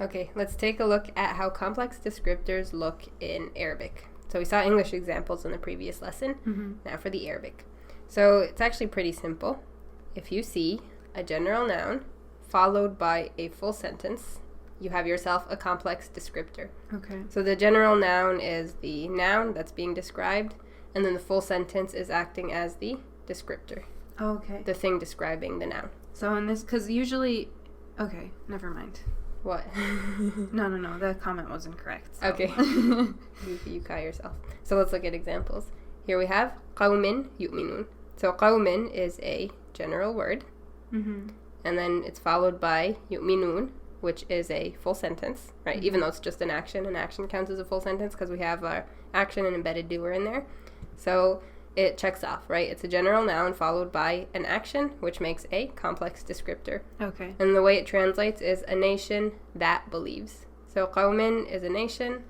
Okay, let's take a look at how complex descriptors look in Arabic. So we saw English examples in the previous lesson. Now for the Arabic. So it's actually pretty simple. If you see a general noun followed by a full sentence, you have yourself a complex descriptor. Okay. So the general noun is the noun that's being described, and then the full sentence is acting as the descriptor. Okay. The thing describing the noun. So in this, because usually, okay, never mind. What? No, the comment wasn't correct. So. Okay. you caught yourself. So let's look at examples. Here we have قَوْمٍ يُؤْمِنُونَ. So قَوْمٍ is a general word. And then it's followed by يُؤْمِنُونَ, which is a full sentence, right? Even though it's just an action counts as a full sentence because we have our action and embedded doer in there. So it checks off, right? It's a general noun followed by an action, which makes a complex descriptor. Okay. And the way it translates is a nation that believes. So قَوْمٍ is a nation,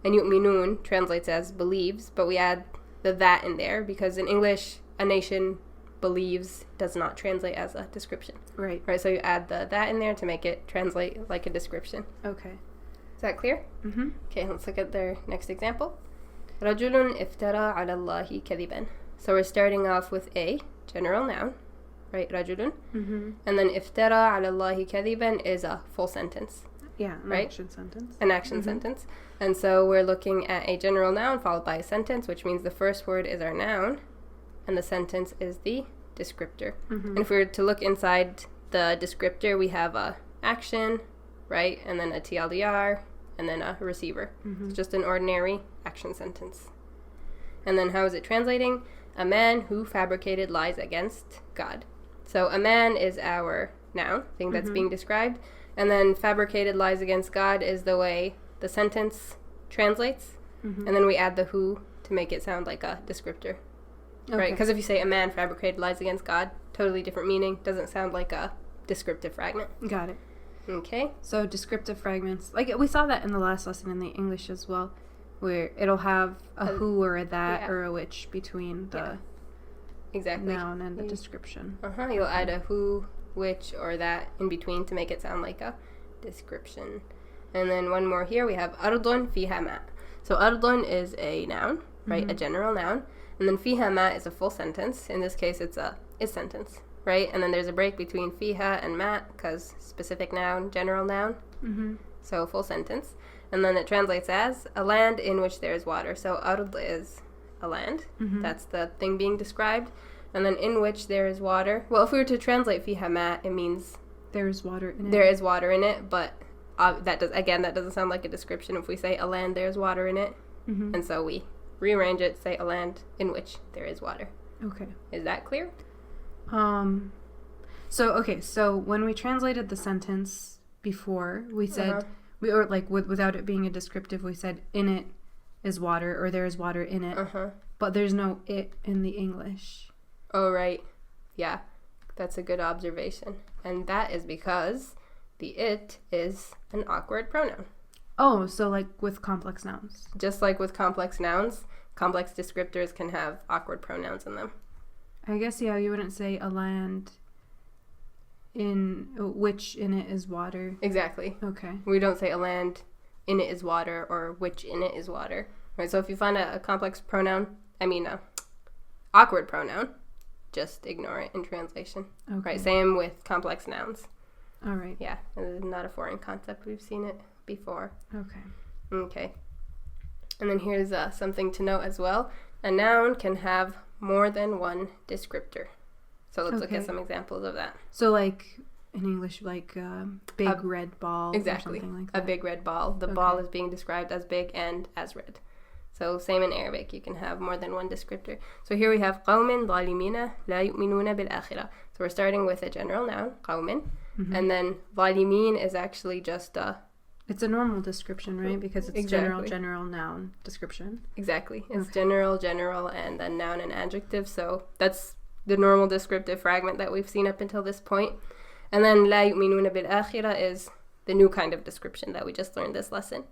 and يُؤْمِنُونَ translates as believes, but we add the that in there because in English, a nation believes does not translate as a description. Right. Right, so you add the that in there to make it translate like a description. Okay. Is that clear? Okay, let's look at their next example. رَجُلٌ افترى على الله كذبا. So we're starting off with a general noun, right? رَجُلٌ. And then افترى على الله كذبا is a full sentence. Yeah, an right? action sentence. An action sentence. And so we're looking at a general noun followed by a sentence, which means the first word is our noun, and the sentence is the descriptor. And if we were to look inside the descriptor, we have a action, right? And then a TLDR, and then a receiver. It's just an ordinary action sentence. And then how is it translating? A man who fabricated lies against God. So a man is our noun, thing that's being described. And then fabricated lies against God is the way the sentence translates. And then we add the who to make it sound like a descriptor. Okay. Right? Because if you say a man fabricated lies against God, totally different meaning. Doesn't sound like a descriptive fragment. Got it. Okay. So descriptive fragments, like we saw that in the last lesson in the English as well, where it'll have a who or a that or a which between the noun and the description. You'll add a who, which, or that in between to make it sound like a description. And then one more here, we have أرض فيها ماء. So أرض is a noun, right? A general noun. And then فيها ماء is a full sentence. In this case, it's a is sentence, right? And then there's a break between فيها and ماء because specific noun, general noun. So full sentence. And then it translates as a land in which there is water. So أرض is a land. That's the thing being described. And then in which there is water. Well, if we were to translate فيها ماء, it means there is water in it. There is water in it, but that doesn't sound like a description if we say a land there's water in it. And so we rearrange it, say a land in which there is water. Okay. Is that clear? So when we translated the sentence before, we said without it being a descriptive, we said in it is water or there is water in it. But there's no it in the English. Oh, right. Yeah. That's a good observation. And that is because the it is an awkward pronoun. Oh, so like with complex nouns. Just like with complex nouns, complex descriptors can have awkward pronouns in them. I guess, yeah, you wouldn't say a land in which in it is water. Exactly. Okay. We don't say a land in it is water or which in it is water. Right? So if you find a complex pronoun, awkward pronoun, just ignore it in translation. Okay. Right? Same with complex nouns. All right. Yeah. It's not a foreign concept. We've seen it before. Okay. And then here's something to note as well. A noun can have more than one descriptor. So let's look at some examples of that. So like in English, like big red ball. Exactly. Or something like that. A big red ball. The ball is being described as big and as red. So same in Arabic, you can have more than one descriptor. So here we have قوم ظالمين لا يؤمنون بالآخرة. So we're starting with a general noun, قوم. And then ظالمين is actually just a... It's a normal description, right? Because it's general noun description. Exactly. It's general, and then noun and adjective. So that's the normal descriptive fragment that we've seen up until this point. And then لا يؤمنون بالآخرة is the new kind of description that we just learned this lesson.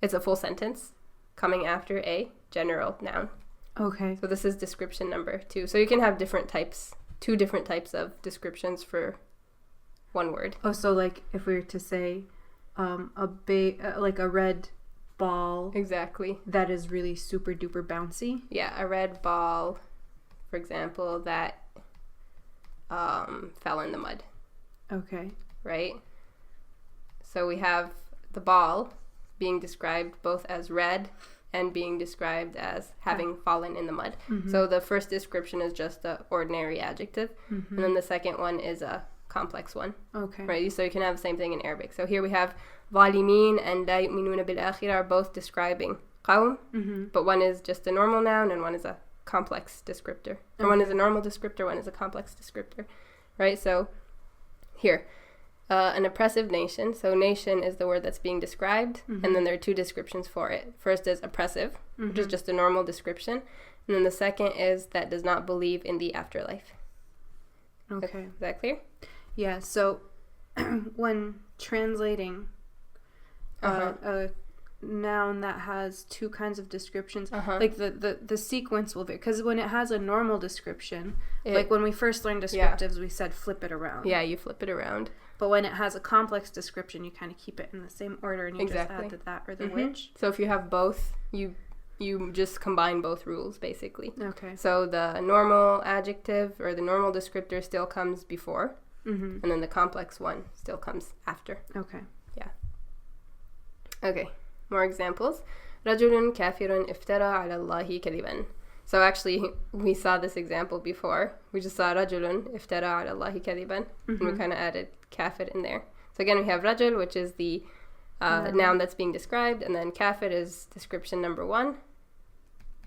It's a full sentence coming after a general noun. Okay. So this is description number 2. So you can have two different types of descriptions for one word. Oh, so like if we were to say like a red ball. Exactly. That is really super duper bouncy. Yeah, a red ball, for example, that fell in the mud. Okay. Right? So we have the ball being described both as red and being described as having fallen in the mud. Mm-hmm. So the first description is just an ordinary adjective, and then the second one is a complex one. Okay. Right? So you can have the same thing in Arabic. So here we have ظالمين and لا يؤمنون بالآخرة are both describing قوم, but one is just a normal noun and one is a complex descriptor. Or one is a normal descriptor, one is a complex descriptor. Right? So here, an oppressive nation. So nation is the word that's being described, and then there are two descriptions for it. First is oppressive, which is just a normal description, and then the second is that does not believe in the afterlife. Okay. Is that clear? Yeah, so when translating a noun that has two kinds of descriptions, like the sequence will be, because when it has a normal description, like when we first learned descriptives, we said flip it around. Yeah, you flip it around. But when it has a complex description, you kind of keep it in the same order, and you just add the that or the which. So if you have both, you just combine both rules, basically. Okay. So the normal adjective or the normal descriptor still comes before, and then the complex one still comes after. Okay. Yeah. Okay. More examples. رجل كافر افترى على الله كذبا. So actually, we saw this example before. We just saw رجل افترى على الله كذبا, and we kind of added kafir in there. So again, we have رجل, which is the noun that's being described, and then kafir is description number 1,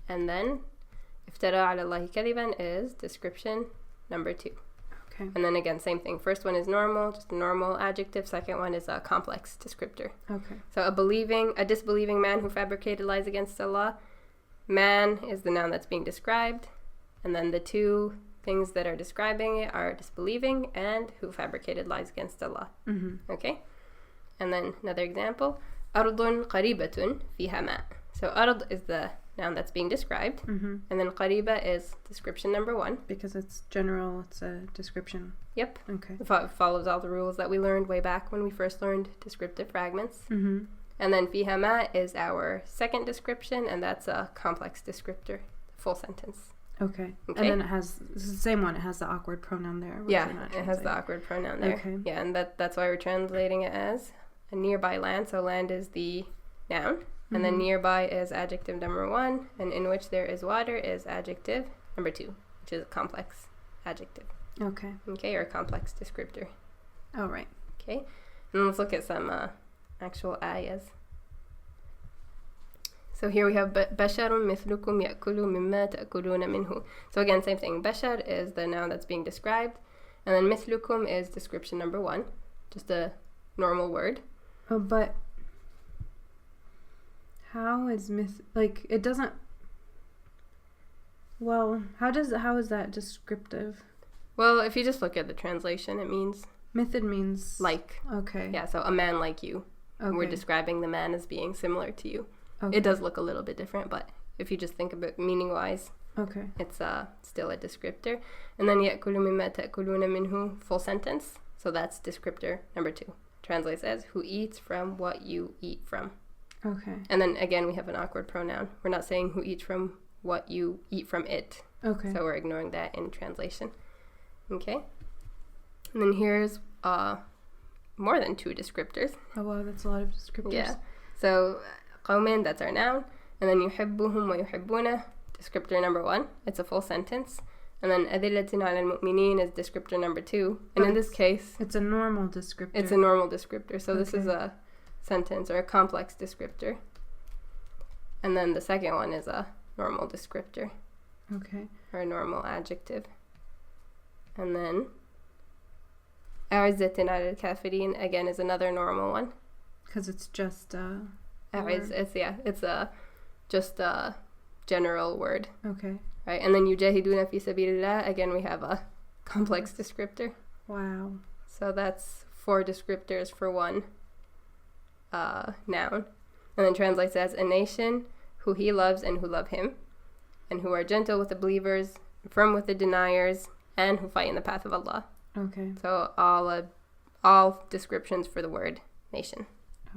and then افترى على الله كذبا is description number 2. Okay. And then again, same thing. First one is normal, just a normal adjective. Second one is a complex descriptor. Okay. So a disbelieving man who fabricated lies against Allah. Man is the noun that's being described. And then the two things that are describing it are disbelieving and who fabricated lies against Allah. Okay? And then another example. أرض قريبة فيها ماء. So أرض is the noun that's being described, and then قريبة is description number 1. Because it's general, it's a description. Yep. Okay. It follows all the rules that we learned way back when we first learned descriptive fragments. And then فيها ماء is our second description, and that's a complex descriptor, full sentence. Okay. And then it has, it's the same one, it has the awkward pronoun there. Yeah, it has the awkward pronoun there. Okay. Yeah, and that's why we're translating it as a nearby land. So land is the noun. And then nearby is adjective number 1, and in which there is water is adjective number 2, which is a complex adjective. Okay. Okay, or a complex descriptor. Oh, right. Okay. And then let's look at some actual ayahs. So here we have بشر مثلكم يأكل مما تأكلون منه. So again, same thing. بشر is the noun that's being described, and then مثلكم is description number 1, just a normal word. Oh, but how is like it doesn't, well, how is that descriptive? Well, if you just look at the translation, it means Method means like. Okay. Yeah, so a man like you. Okay. We're describing the man as being similar to you. Okay. It does look a little bit different, but if you just think of it meaning wise, okay, it's still a descriptor. And then يأكل مما تأكلون منه, full sentence. So that's descriptor number 2. Translates as who eats from what you eat from. Okay. And then again, we have an awkward pronoun. We're not saying who eats from what you eat from it. Okay. So we're ignoring that in translation. Okay. And then here's more than 2 descriptors. Oh wow, that's a lot of descriptors. Yeah. So قوم, that's our noun. And then يحبهم ويحبونه, descriptor number 1. It's a full sentence. And then أذلة على المؤمنين is descriptor number 2. And in this case, it's a normal descriptor. It's a normal descriptor. So this is a sentence or a complex descriptor. And then the second one is a normal descriptor. Okay. Or a normal adjective. And then أعزة على الكافرين, again, is another normal one. Because it's just it's just a general word. Okay. Right, and then يجاهدون في سبيل الله, again we have a complex descriptor. Wow. So that's 4 descriptors for 1 noun. And then translates as a nation who he loves and who love him, and who are gentle with the believers, firm with the deniers, and who fight in the path of Allah. Okay. So all descriptions for the word nation.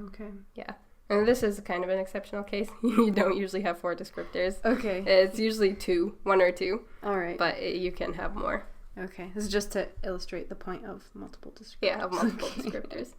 Okay. Yeah. And this is kind of an exceptional case. You don't usually have 4 descriptors. Okay. It's usually 1 or 2. All right. But you can have more. Okay. This is just to illustrate the point of multiple descriptors. Yeah, of multiple descriptors.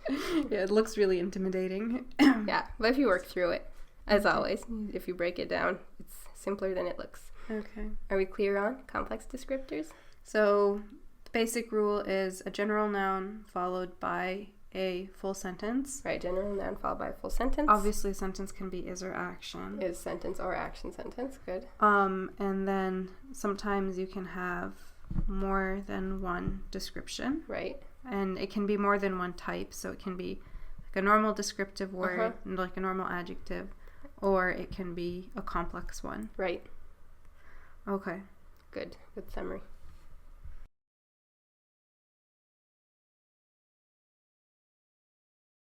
Yeah, it looks really intimidating. Yeah, but if you work through it, as always, if you break it down, it's simpler than it looks. Okay. Are we clear on complex descriptors? So, the basic rule is a general noun followed by a full sentence. Right, general noun followed by a full sentence. Obviously, a sentence can be is or action. Is sentence or action sentence. Good. And then sometimes you can have more than one description. Right. And it can be more than one type. So it can be like a normal descriptive word, like a normal adjective, or it can be a complex one. Right. Okay. Good. Good summary.